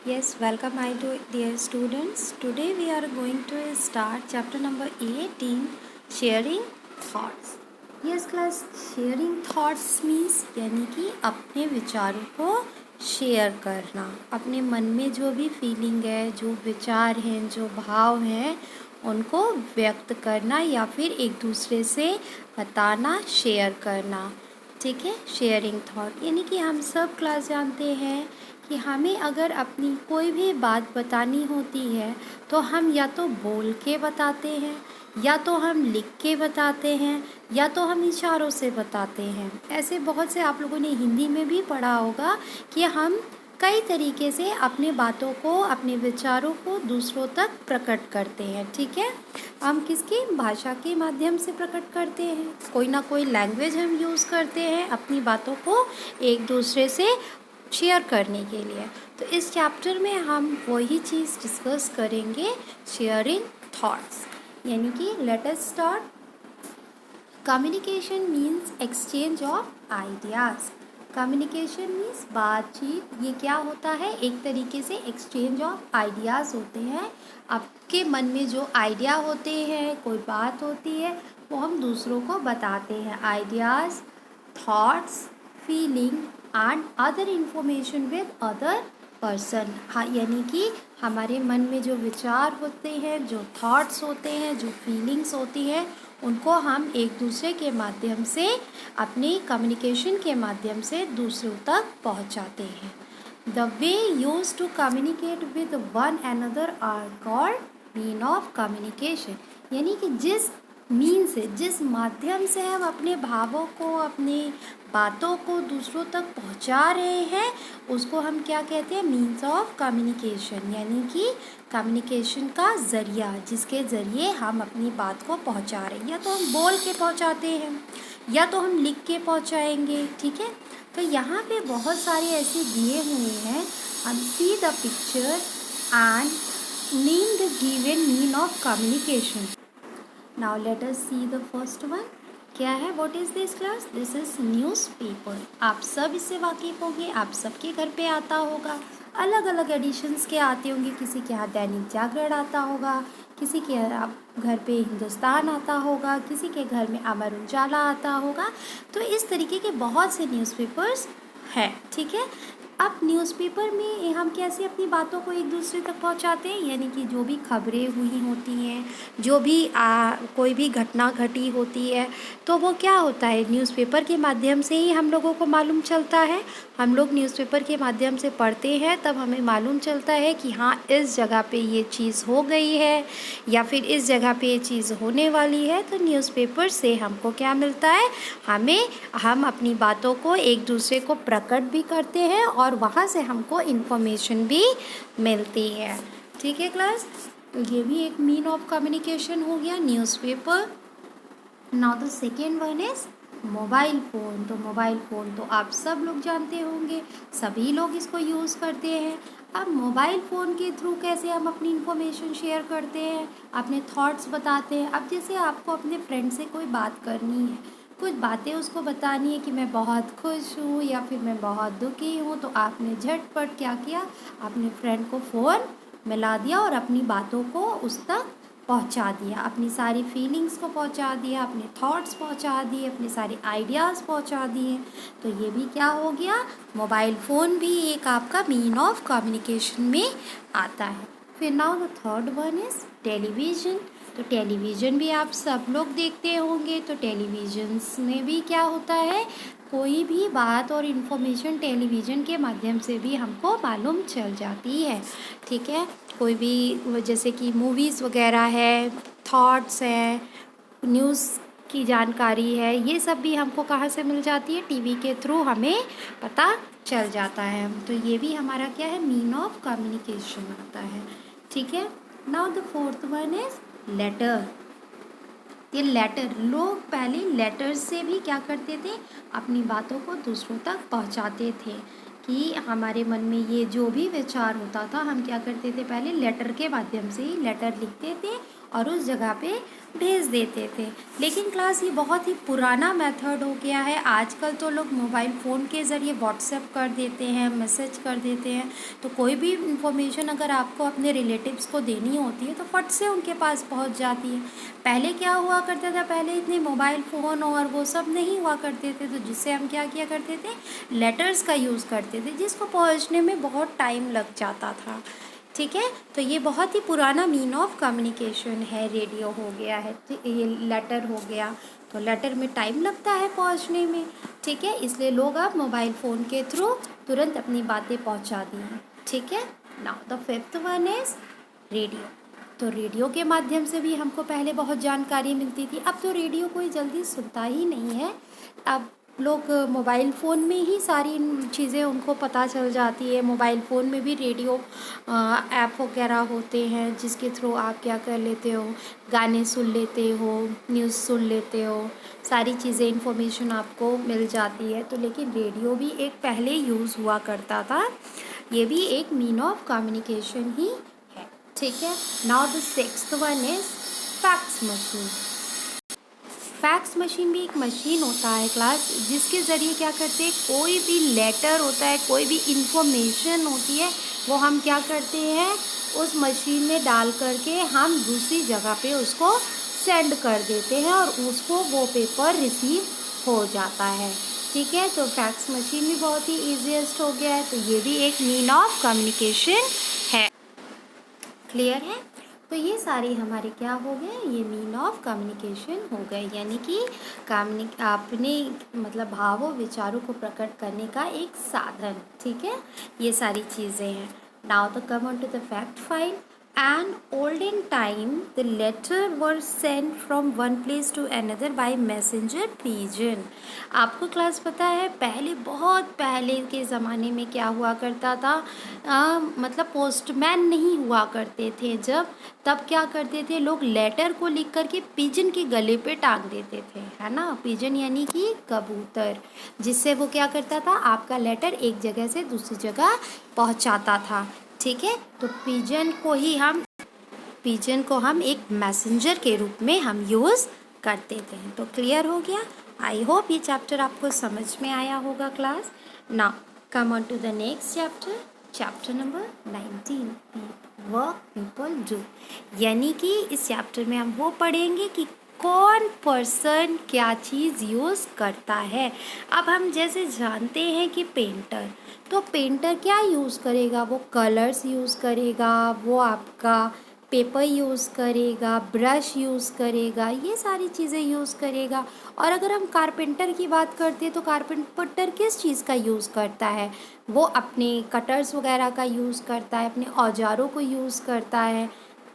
Yes, welcome my dear students. Today we are going to start chapter number 18, sharing thoughts. Yes class, sharing thoughts means यानी कि अपने विचारों को share करना, अपने मन में जो भी फीलिंग है, जो विचार हैं, जो भाव हैं, उनको व्यक्त करना या फिर एक दूसरे से बताना, शेयर करना। ठीक है, शेयरिंग थॉट यानी कि हम सब क्लास जानते हैं कि हमें अगर अपनी कोई भी बात बतानी होती है तो हम या तो बोल के बताते हैं, या तो हम लिख के बताते हैं, या तो हम इशारों से बताते हैं। ऐसे बहुत से आप लोगों ने हिंदी में भी पढ़ा होगा कि हम कई तरीके से अपने बातों को, अपने विचारों को दूसरों तक प्रकट करते हैं। ठीक है, हम किसकी भाषा के माध्यम से प्रकट करते हैं, कोई ना कोई लैंग्वेज हम यूज़ करते हैं अपनी बातों को एक दूसरे से शेयर करने के लिए। तो इस चैप्टर में हम वही चीज़ डिस्कस करेंगे, शेयरिंग थॉट्स। यानी कि let us start. Communication means exchange of ideas. Communication means बातचीत। ये क्या होता है, एक तरीके से एक्सचेंज ऑफ आइडियाज़ होते हैं। आपके मन में जो आइडिया होते हैं, कोई बात होती है, वो हम दूसरों को बताते हैं। Ideas, thoughts, feeling and other information with other person. हाँ, यानी कि हमारे मन में जो विचार होते हैं, जो थॉट्स होते हैं, जो फीलिंग्स होती हैं, उनको हम एक दूसरे के माध्यम से, अपनी कम्युनिकेशन के माध्यम से दूसरों तक पहुंचाते हैं। The way use to communicate with one another are called mean of communication. यानी कि जिस मीन से, जिस माध्यम से हम अपने भावों को, अपनी बातों को दूसरों तक पहुंचा रहे हैं, उसको हम क्या कहते हैं, मीन्स ऑफ कम्युनिकेशन। यानी कि कम्युनिकेशन का ज़रिया, जिसके ज़रिए हम अपनी बात को पहुंचा रहे हैं। या तो हम बोल के पहुंचाते हैं, या तो हम लिख के पहुंचाएंगे। ठीक है, तो यहाँ पे बहुत सारे ऐसे दिए हुए हैं। हम see the picture and name the given mean of communication. Now let us see the first one. क्या है, what is this class? This is newspaper. आप सब इससे वाकिफ़ होंगे, आप सबके घर पे आता होगा। अलग अलग एडिशंस के आते होंगे, किसी के यहाँ दैनिक जागरण आता होगा, किसी के घर पे हिंदुस्तान आता होगा, किसी के घर में अमर उजाला आता होगा। तो इस तरीके के बहुत से न्यूज़पेपर्स हैं। ठीक है, अब न्यूज़पेपर में हम कैसे अपनी बातों को एक दूसरे तक पहुंचाते हैं, यानी कि जो भी खबरें हुई होती हैं, जो भी कोई भी घटना घटी होती है, तो वो क्या होता है, न्यूज़पेपर के माध्यम से ही हम लोगों को मालूम चलता है। हम लोग न्यूज़पेपर के माध्यम से पढ़ते हैं, तब हमें मालूम चलता है कि हाँ, इस जगह पे ये चीज़ हो गई है, या फिर इस जगह पे ये चीज़ होने वाली है। तो न्यूज़पेपर से हमको क्या मिलता है, हम अपनी बातों को एक दूसरे को प्रकट भी करते हैं, और वहाँ से हमको इन्फॉर्मेशन भी मिलती है। ठीक है क्लास, तो ये भी एक मीन ऑफ कम्युनिकेशन हो गया, newspaper. Now the second one is mobile phone. तो मोबाइल फ़ोन तो आप सब लोग जानते होंगे, सभी लोग इसको यूज़ करते हैं। अब मोबाइल फ़ोन के थ्रू कैसे हम अपनी इन्फॉर्मेशन शेयर करते हैं, अपने थॉट्स बताते हैं। अब जैसे आपको अपने फ्रेंड से कोई बात करनी है, कुछ बातें उसको बतानी है कि मैं बहुत खुश हूँ या फिर मैं बहुत दुखी हूँ, तो आपने झटपट क्या किया, अपने फ्रेंड को फ़ोन मिला दिया और अपनी बातों को उस तक पहुंचा दिया, अपनी सारी फीलिंग्स को पहुंचा दिया, अपने थॉट्स पहुंचा दिए, अपने सारे आइडियाज़ पहुंचा दिए। तो ये भी क्या हो गया, मोबाइल फ़ोन भी एक आपका मीन ऑफ कम्युनिकेशन में आता है। फिर now the third one is television. तो टेलीविज़न भी आप सब लोग देखते होंगे। तो टेलीविज़न्स में भी क्या होता है, कोई भी बात और इन्फॉर्मेशन टेलीविज़न के माध्यम से भी हमको मालूम चल जाती है। ठीक है, कोई भी जैसे कि मूवीज़ वगैरह है, थॉट्स हैं, न्यूज़ की जानकारी है, ये सब भी हमको कहाँ से मिल जाती है, टीवी के थ्रू हमें पता चल जाता है। तो ये भी हमारा क्या है, मीन ऑफ कम्युनिकेशन आता है। ठीक है, now the fourth one is letter. ये लेटर, लोग पहले लेटर से भी क्या करते थे, अपनी बातों को दूसरों तक पहुंचाते थे। कि हमारे मन में ये जो भी विचार होता था, हम क्या करते थे, पहले लेटर के माध्यम से ही लेटर लिखते थे और उस जगह पे भेज देते थे। लेकिन क्लास ये बहुत ही पुराना मेथड हो गया है। आजकल तो लोग मोबाइल फ़ोन के ज़रिए व्हाट्सएप कर देते हैं, मैसेज कर देते हैं। तो कोई भी इंफॉर्मेशन अगर आपको अपने रिलेटिव्स को देनी होती है तो फट से उनके पास पहुंच जाती है। पहले क्या हुआ करता था, पहले इतने मोबाइल फ़ोन और वो सब नहीं हुआ करते थे, तो जिससे हम क्या किया करते थे, लेटर्स का यूज़ करते थे, जिसको पहुंचने में बहुत टाइम लग जाता था। ठीक है, तो ये बहुत ही पुराना मीन ऑफ कम्युनिकेशन है। रेडियो हो गया है, ये लेटर हो गया, तो लेटर में टाइम लगता है पहुंचने में। ठीक है, इसलिए लोग अब मोबाइल फ़ोन के थ्रू तुरंत अपनी बातें पहुंचा दी हैं। ठीक है, now the fifth one is radio. तो रेडियो के माध्यम से भी हमको पहले बहुत जानकारी मिलती थी। अब तो रेडियो कोई जल्दी सुनता ही नहीं है। अब लोग मोबाइल फ़ोन में ही सारी चीज़ें उनको पता चल जाती है। मोबाइल फ़ोन में भी रेडियो ऐप वगैरह होते हैं, जिसके थ्रू आप क्या कर लेते हो, गाने सुन लेते हो, न्यूज़ सुन लेते हो, सारी चीज़ें इन्फॉर्मेशन आपको मिल जाती है। तो लेकिन रेडियो भी एक पहले यूज़ हुआ करता था, ये भी एक मीन ऑफ कम्युनिकेशन ही है। ठीक है, now the sixth one is fax machine. Fax machine भी एक मशीन होता है क्लास, जिसके ज़रिए क्या करते हैं, कोई भी लेटर होता है, कोई भी इंफॉर्मेशन होती है, वो हम क्या करते हैं, उस मशीन में डाल करके हम दूसरी जगह पे उसको सेंड कर देते हैं और उसको वो पेपर रिसीव हो जाता है। ठीक है, तो फैक्स मशीन भी बहुत ही ईजीएस्ट हो गया है, तो ये भी एक मीन ऑफ कम्युनिकेशन है। क्लियर है, तो ये सारे हमारे क्या हो गए, ये मीन ऑफ कम्युनिकेशन हो गए, यानी कि अपने मतलब भावों विचारों को प्रकट करने का एक साधन। ठीक है, ये सारी चीज़ें हैं। नाउ तो come on to the fact file. And olden time, the letter were sent from one place to another by messenger pigeon. आपको क्लास पता है, पहले बहुत पहले के ज़माने में क्या हुआ करता था, मतलब पोस्टमैन नहीं हुआ करते थे जब, तब क्या करते थे लोग, लेटर को लिख करके पिजन के गले पे टांग देते थे, है ना। पिजन यानी कि कबूतर, जिससे वो क्या करता था, आपका लेटर एक जगह से दूसरी जगह पहुंचाता था। ठीक है, तो पिजन को हम एक मैसेंजर के रूप में हम यूज़ करते थे। तो क्लियर हो गया। आई होप ये चैप्टर आपको समझ में आया होगा class. Now come on to the next chapter, chapter number 19, work people do. यानी कि इस चैप्टर में हम वो पढ़ेंगे कि कौन पर्सन क्या चीज़ यूज़ करता है। अब हम जैसे जानते हैं कि पेंटर, तो पेंटर क्या यूज़ करेगा, वो कलर्स यूज़ करेगा, वो आपका पेपर यूज़ करेगा, ब्रश यूज़ करेगा, ये सारी चीज़ें यूज़ करेगा। और अगर हम कारपेंटर की बात करते हैं तो कारपेंटर किस चीज़ का यूज़ करता है, वो अपने कटर्स वगैरह का यूज़ करता है, अपने औजारों को यूज़ करता है।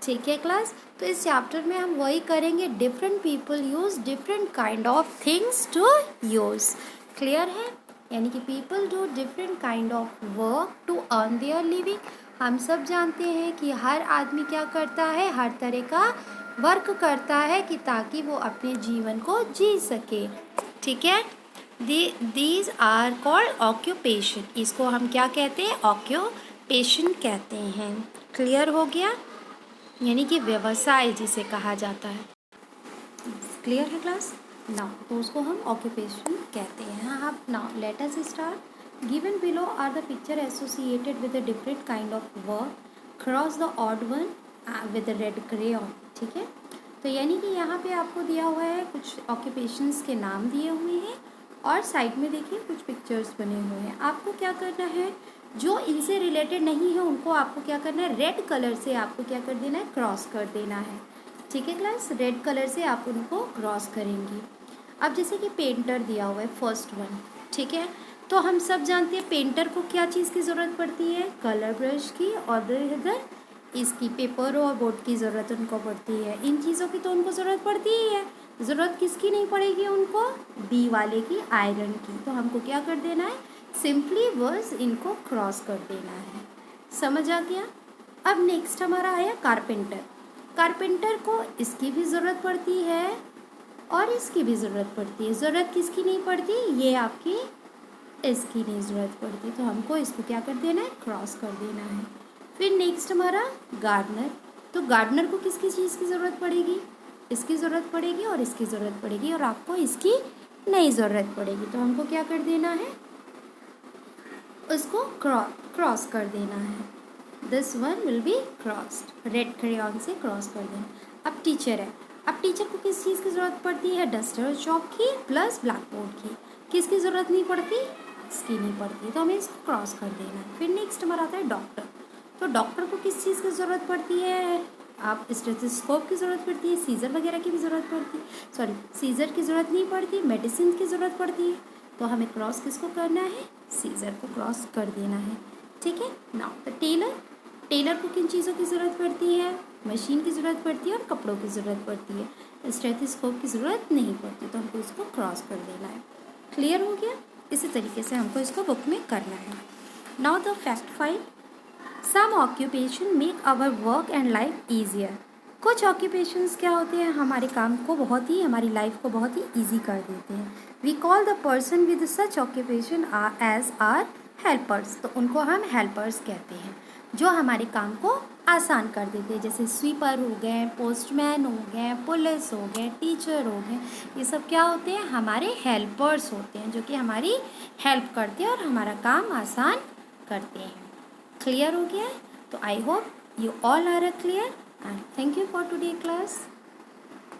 ठीक है क्लास, तो इस चैप्टर में हम वही करेंगे, different people use different kind of things to use. Clear है, यानी कि people do different kind of work to earn their living. हम सब जानते हैं कि हर आदमी क्या करता है, हर तरह का वर्क करता है कि ताकि वो अपने जीवन को जी सके। ठीक है, दीज आर कॉल्ड ऑक्यूपेशन, इसको हम क्या कहते हैं, ऑक्यूपेशन कहते हैं। क्लियर हो गया, यानी कि व्यवसाय जिसे कहा जाता है। क्लियर है क्लास, नाउ तो उसको हम ऑक्यूपेशन कहते हैं। हाँ, आप now let us start. Given below are the picture associated with a different kind of work. Cross the odd one with the red crayon. ठीक है, तो यानी कि यहाँ पे आपको दिया हुआ है, कुछ ऑक्यूपेशंस के नाम दिए हुए हैं और साइड में देखिए कुछ पिक्चर्स बने हुए हैं। आपको क्या करना है, जो इनसे रिलेटेड नहीं है उनको आपको क्या करना है, रेड कलर से आपको क्या कर देना है, क्रॉस कर देना है। ठीक है क्लास, रेड कलर से आप उनको क्रॉस करेंगे। अब जैसे कि पेंटर दिया हुआ है फर्स्ट वन, ठीक है, तो हम सब जानते हैं पेंटर को क्या चीज़ की ज़रूरत पड़ती है, कलर ब्रश की, और इधर इसकी पेपर और बोर्ड की ज़रूरत उनको पड़ती है। इन चीज़ों की तो उनको ज़रूरत पड़ती ही है। ज़रूरत किसकी नहीं पड़ेगी उनको, बी वाले की, आयरन की। तो हमको क्या कर देना है, सिंपली बस इनको क्रॉस कर देना है। समझ आ गया। अब नेक्स्ट हमारा आया कारपेंटर। कारपेंटर को इसकी भी ज़रूरत पड़ती है और इसकी भी ज़रूरत पड़ती है। ज़रूरत किसकी नहीं पड़ती, ये आपकी इसकी नहीं ज़रूरत पड़ती, तो हमको इसको क्या कर देना है, क्रॉस कर देना है। फिर नेक्स्ट हमारा गार्डनर। तो गार्डनर को किसकी चीज़ की ज़रूरत पड़ेगी, इसकी ज़रूरत पड़ेगी और इसकी ज़रूरत पड़ेगी, और आपको इसकी नहीं ज़रूरत पड़ेगी। तो हमको क्या कर देना है, उसको क्रॉस कर देना है। This one will be crossed, red crayon से क्रॉस कर देना। अब टीचर है, अब टीचर को किस चीज़ की ज़रूरत पड़ती है, डस्टर चॉक की प्लस ब्लैक बोर्ड की। किसकी ज़रूरत नहीं पड़ती, इसकी नहीं पड़ती, तो हमें इसको क्रॉस कर देना है। फिर नेक्स्ट हमारा आता है डॉक्टर। तो डॉक्टर को किस चीज़ की ज़रूरत पड़ती है, आप स्टेथोस्कोप की ज़रूरत पड़ती है, सीज़र वगैरह की भी ज़रूरत पड़ती है, सॉरी सीज़र की ज़रूरत नहीं पड़ती, मेडिसिन की ज़रूरत पड़ती है। तो हमें क्रॉस किसको करना है, सीज़र को क्रॉस कर देना है। ठीक है। नाउ द टेलर, टेलर को किन चीज़ों की ज़रूरत पड़ती है, मशीन की ज़रूरत पड़ती है और कपड़ों की ज़रूरत पड़ती है, स्टेथोस्कोप की ज़रूरत नहीं पड़ती, तो हमको इसको क्रॉस कर देना है। क्लियर हो गया। इसी तरीके से हमको इसको बुक में करना है। Now the fact find, some occupation make our work and life easier. कुछ ऑक्यूपेशंस क्या होते हैं, हमारे काम को बहुत ही, हमारी लाइफ को बहुत ही ईजी कर देते हैं। We call the person with such occupation as are helpers. तो उनको हम हेल्पर्स कहते हैं, जो हमारे काम को आसान कर देते हैं। जैसे स्वीपर हो गए, पोस्टमैन हो गए, पुलिस हो गए, टीचर हो गए, ये सब क्या होते हैं, हमारे हेल्पर्स होते हैं, जो कि हमारी हेल्प करते हैं और हमारा काम आसान करते हैं। क्लियर हो गया है। तो I hope you all are clear, and thank you for today class.